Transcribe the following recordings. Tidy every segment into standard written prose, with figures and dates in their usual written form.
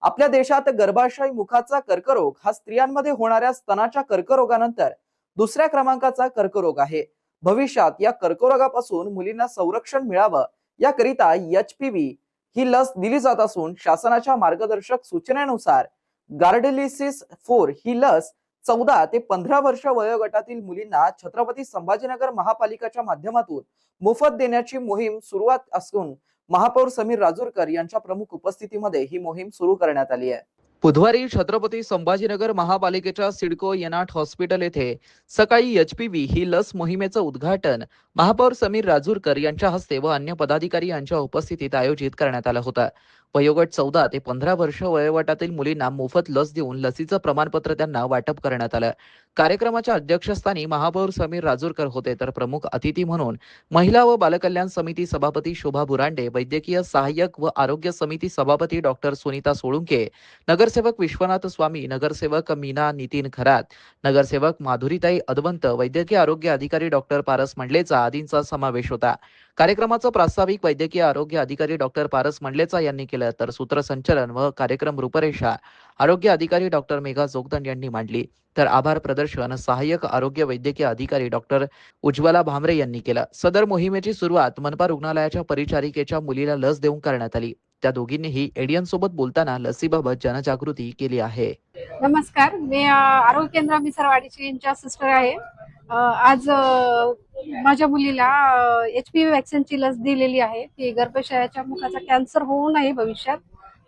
आपल्या देशात गर्भाशय मुखाचा कर्करोग हा स्त्रियांमध्ये होणाऱ्या स्तनाच्या कर्करोगानंतर दुसऱ्या क्रमांकाचा कर्करोग आहे. भविष्यात या कर्करोगापासून मुलींना संरक्षण मिळावं याकरिता एचपीव्ही ही लस दिली जात असून शासनाच्या मार्गदर्शक सूचनेनुसार गार्डेलिसिस 4 ही लस 14 ते 15 वर्ष वयोगटातील मुलींना छत्रपती संभाजीनगर महापालिकेच्या माध्यमातून मोफत देण्याची मोहीम सुरुवात असून महापौर समीर राजूरकर यांच्या प्रमुख उपस्थितीमध्ये ही मोहीम सुरू करण्यात आली आहे. बुधवारी छत्रपती संभाजीनगर महापालिकेच्या सिडको येनाट हॉस्पिटल येथे सकाळी एचपीव्ही ही लस मोहिमेचं उद्घाटन महापौर समीर राजूरकर यांच्या हस्ते व अन्य पदाधिकारी यांच्या उपस्थितीत आयोजित करण्यात आलं होतं. वयोगट 14 ते 15 वर्ष वयोगटातील मुलींना मोफत लस देऊन लसीचं प्रमाणपत्र त्यांना वाटप करण्यात आलं. कार्यक्रमाच्या अध्यक्षस्थानी महापौर समीर राजूरकर होते, तर प्रमुख अतिथी म्हणून महिला व बालकल्याण समिती सभापती शोभा बुरांडे, वैद्यकीय सहाय्यक व आरोग्य समिती सभापती डॉक्टर सुनीता सोळुंके, नगरसेवक विश्वनाथ स्वामी, नगरसेवक मीना नितीन खरात, नगरसेवक माधुरीताई अदवंत, वैद्यकीय आरोग्य अधिकारी डॉक्टर पारस मंडलेचा आदींचा समावेश होता. कार्यक्रमाचं प्रास्ताविक वैद्यकीय आरोग्य अधिकारी डॉक्टर पारस मंडलेचा यांनी केलं, तर सूत्रसंचालन व कार्यक्रम रूपरेषा आरोग्य अधिकारी डॉक्टर मेघा जोगदंड यांनी मांडली, तर आभार प्रदर्शन सहाय्यक आरोग्य वैद्यकीय अधिकारी डॉक्टर उज्ज्वला भामरे यांनी केलं. सदर मोहिमेची सुरुवात मनपा रुग्णालयाच्या परिचारिकेच्या मुलीला लस देऊन करण्यात आली. त्या दोघींनीही एडियन सोबत बोलताना लसीबाबत जनजागृती केली आहे. नमस्कार, मी आरोग्य केंद्र मिसरवाडीची इंचार्ज सिस्टर आहे. आज माझ्या मुलीला एचपीव्ही वॅक्सिनची लस दिलेली आहे. ती गर्भाशयाच्या मुखाचा कॅन्सर होऊ नये भविष्यात,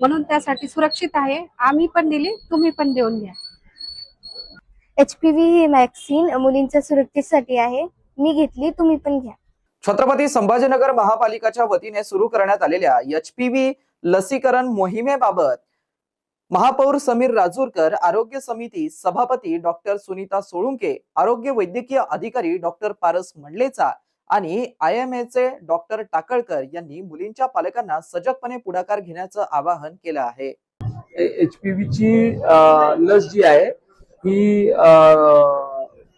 म्हणून त्यासाठी सुरक्षित आहे. आम्ही पण दिली, तुम्ही पण देऊन घ्या. एचपीव्ही ही वॅक्सिन मुलींच्या सुरक्षेसाठी आहे. मी घेतली, तुम्ही पण घ्या. छत्रपती संभाजीनगर महापालिकेच्या वतीने सुरू करण्यात आलेल्या एचपीव्ही लसीकरण मोहिमेबाबत महापौर समीर राजूरकर, आरोग्य समिती सभापती डॉक्टर सुनीता सोळुंके, आरोग्य वैद्यकीय अधिकारी डॉक्टर पारस मंडलेचा आणि IMAचे डॉक्टर टाकळकर यांनी मुलींच्या पालकांना सजगपणे पुढाकार घेण्याचं आवाहन केलं आहे. एचपीव्ही ची लस जी आहे ही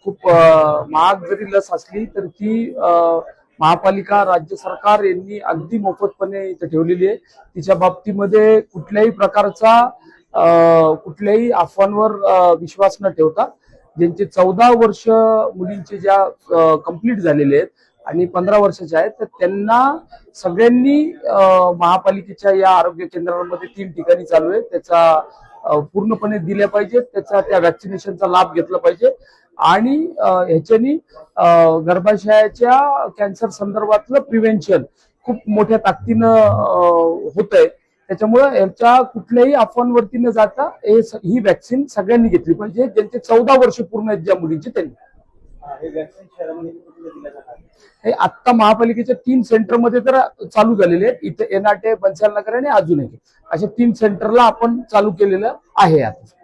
खूप महाग जरी लस असली तर ती महापालिका, राज्य सरकार यांनी अगदी मोफतपणे इथे ठेवलेली आहे. तिच्या बाबतीमध्ये कुठल्याही प्रकारचा कुठल्याही अफवांवर विश्वास न ठेवता ज्यांचे 14 वर्ष मुलींचे ज्या कंप्लीट झालेले आहेत आणि 15 वर्षाचे आहेत, तर त्यांना सगळ्यांनी महापालिकेच्या या आरोग्य केंद्रांमध्ये 3 ठिकाणी चालू आहे त्याचा पूर्णपणे दिल्या पाहिजेत, त्याचा त्या वॅक्सिनेशनचा लाभ घेतला पाहिजे आणि ह्याच्यानी गर्भाशयाच्या कॅन्सर संदर्भातलं प्रिव्हेन्शन खूप मोठ्या ताकदीनं होत आहे. त्याच्यामुळे याच्या कुठल्याही अफवांवरती न जाता ही वॅक्सिन सगळ्यांनी घेतली पाहिजे. ज्यांचे 14 वर्ष पूर्ण आहेत ज्या मुलींचे त्यांनी. हे आता महापालिकेच्या 3 सेंटरमध्ये तर चालू झालेले आहेत. इथे एनाटे, बन्सालनगर आणि अजून एक अशा 3 सेंटरला आपण चालू केलेलं आहे. आता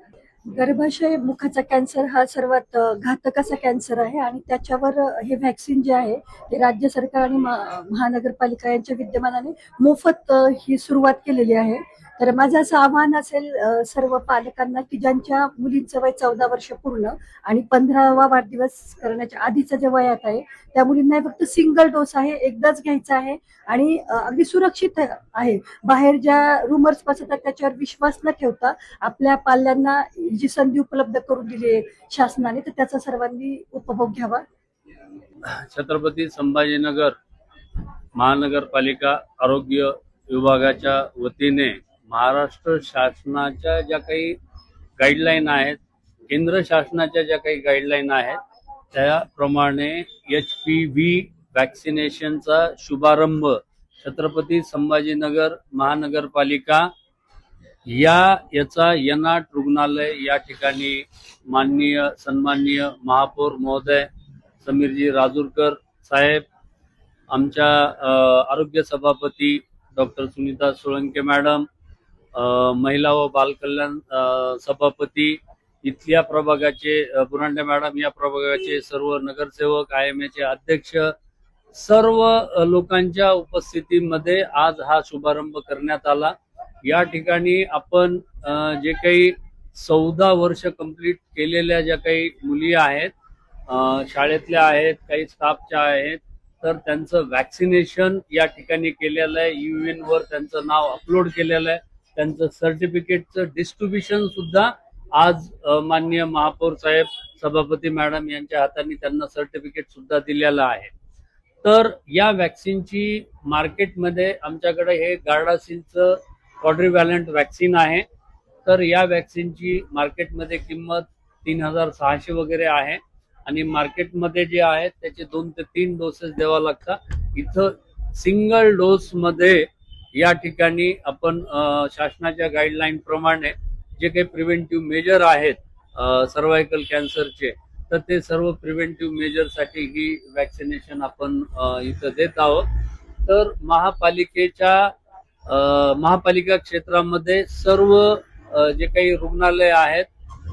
गर्भाशय मुखाचा कॅन्सर हा सर्वात घातक असा कॅन्सर आहे आणि त्याच्यावर हे व्हॅक्सिन जे आहे ते राज्य सरकार आणि महानगरपालिका यांच्या विद्यमानाने मोफत ही सुरुवात केलेली आहे. तर माझं असं आव्हान असेल सर्व पालकांना की ज्यांच्या मुलींचं वय 14 वर्ष पूर्ण आणि 15वा वाढदिवस करण्याच्या आधीचं जे वयात आहे त्या मुलींना फक्त सिंगल डोस आहे, एकदाच घ्यायचा आहे आणि अगदी सुरक्षित आहे. बाहेर ज्या रुमर्स पसरतात त्याच्यावर विश्वास न ठेवता आपल्या पाल्यांना जी संधी उपलब्ध करून दिली आहे शासनाने, तर त्याचा सर्वांनी उपभोग घ्यावा. छत्रपती संभाजीनगर महानगरपालिका आरोग्य विभागाच्या वतीने महाराष्ट्र शासनाच्या ज्या काही गाईडलाईन आहेत, केंद्र शासनाच्या ज्या काही गाईडलाईन आहेत, त्याप्रमाणे एचपीव्ही वॅक्सिनेशनचा शुभारंभ छत्रपती संभाजीनगर महानगरपालिका याचा येनाट रुग्णालय या ठिकाणी माननीय सन्माननीय महापौर महोदय समीरजी राजूरकर साहेब, आमच्या आरोग्य सभापती डॉक्टर सुनीता सोळंके मॅडम, महिला व बालकल्याण सभापती, इथल्या प्रभागाचे बुरांडे मॅडम, या प्रभागाचे सर्व नगरसेवक, IMAचे अध्यक्ष, सर्व लोकांच्या उपस्थितीमध्ये आज हा शुभारंभ करण्यात आला. या ठिकाणी आपण जे काही 14 वर्ष कंप्लीट केलेल्या ज्या काही मुली आहेत, शाळेतल्या आहेत, काही स्टाफच्या आहेत, तर त्यांचं वॅक्सिनेशन या ठिकाणी केलेलं आहे. UN वर त्यांचं नाव अपलोड केलेलं आहे. त्यांचं सर्टिफिकेटचं डिस्ट्रीब्युशन सुद्धा आज माननीय महापौर साहेब, सभापती मॅडम यांच्या हाताने त्यांना सर्टिफिकेट सुद्धा दिलेलं आहे. तर या वॅक्सिनची मार्केटमध्ये आमच्याकडे हे गार्डासिलचं क्वाड्रिव्हॅलंट वॅक्सिन आहे. तर या वॅक्सिनची मार्केटमध्ये किंमत 3,600 वगैरे आहे आणि मार्केटमध्ये जे आहे त्याचे 2 ते 3 डोसेस द्यावा लागतात. इथं सिंगल डोस मध्ये या ठिकाणी आपण शासनाच्या गाईडलाईन प्रमाणे जे काही प्रिव्हेंटिव्ह मेजर आहेत सर्व्हायकल कॅन्सरचे, तर ते सर्व प्रिव्हेंटिव्ह मेजरसाठी ही वॅक्सिनेशन आपण इथं देत आहोत. तर महापालिका क्षेत्रामध्ये सर्व जे काही रुग्णालय आहेत,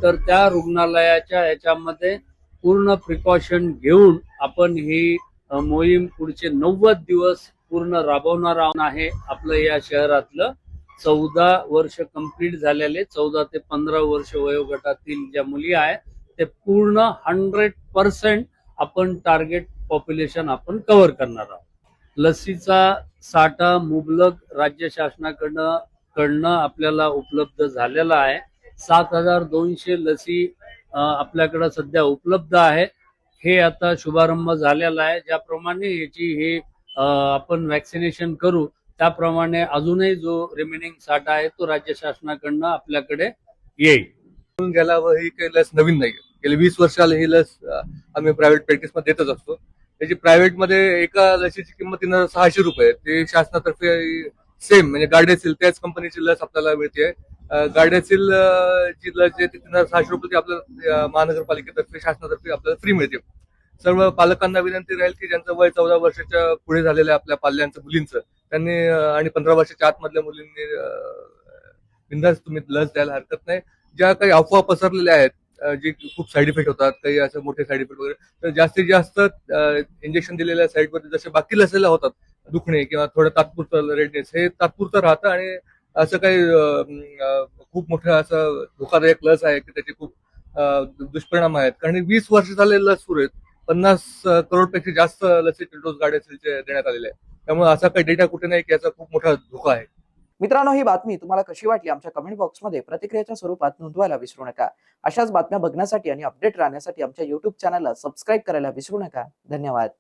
तर त्या रुग्णालयाच्या याच्यामध्ये पूर्ण प्रिकॉशन घेऊन आपण ही मोहीम पुढचे 90 दिवस पूर्ण राबवणार आहे. आपलं या शहरातलं 14 वर्ष कंप्लीट झालेले 14 ते 15 वर्ष वयोगटातील ज्या मुली आहेत ते पूर्ण 100% आपण टार्गेट पॉप्युलेशन आपण कव्हर करणार आहोत. लसीचा साठा मुबलक राज्य शासनाकडनं आपल्याला उपलब्ध झालेला आहे. 7,200 लसी आपल्याकडे सध्या उपलब्ध आहे. हे आता शुभारंभ झालेला आहे. ज्याप्रमाणे याची हे आपण वॅक्सिनेशन करू त्याप्रमाणे अजूनही जो रिमेनिंग साठा आहे तो राज्य शासनाकडनं आपल्याकडे येईल. घ्यायला ही काही लस नवीन नाही. गेली 20 वर्षाला ही लस आम्ही प्रायव्हेट प्रॅक्टिस मध्ये देतच असतो. त्याची प्रायव्हेट मध्ये एका लसीची किंमत 3,600 रुपये. ते शासनातर्फे सेम म्हणजे गार्डेसिल त्याच कंपनीची लस आपल्याला मिळते. गार्डेसिल ची लस आहे ती 3,600 रुपये आपल्याला महानगरपालिकेतर्फे शासनातर्फे आपल्याला फ्री मिळते. सर्व पालकांना विनंती राहील की ज्यांचं वय 14 वर्षाच्या पुढे झालेल्या आपल्या पाल्यांचं मुलींचं त्यांनी आणि 15 वर्षाच्या आतमधल्या मुलींनी बिनधास्त तुम्ही लस द्यायला हरकत नाही. ज्या काही अफवा पसरलेल्या आहेत जे खूप साईड इफेक्ट होतात, काही असं मोठे साईड इफेक्ट वगैरे, तर जास्तीत जास्त इंजेक्शन दिलेल्या साईडवर जसे बाकी लसीला होतात दुखणे किंवा थोडं तात्पुरतं रेडनेस, हे तात्पुरतं राहतं आणि असं काही खूप मोठं असं धोकादायक लस आहे की त्याचे खूप दुष्परिणाम आहेत. कारण 20 वर्ष झाले लस सुरू आहेत. 50 करोडपेक्षा जास्त लसीचे डोस गार्डेसिलचे देण्यात आलेले आहे. त्यामुळे असा काही डेटा कुठे नाही की याचा खूप मोठा धोका आहे. मित्रांनो, ही बातमी तुम्हाला कशी वाटली आमच्या कमेंट बॉक्समध्ये प्रतिक्रियेच्या स्वरूपात नोंदवायला विसरू नका. अशाच बातम्या बघण्यासाठी आणि अपडेट राहण्यासाठी आमच्या YouTube चॅनलला सबस्क्राईब करायला विसरू नका. धन्यवाद.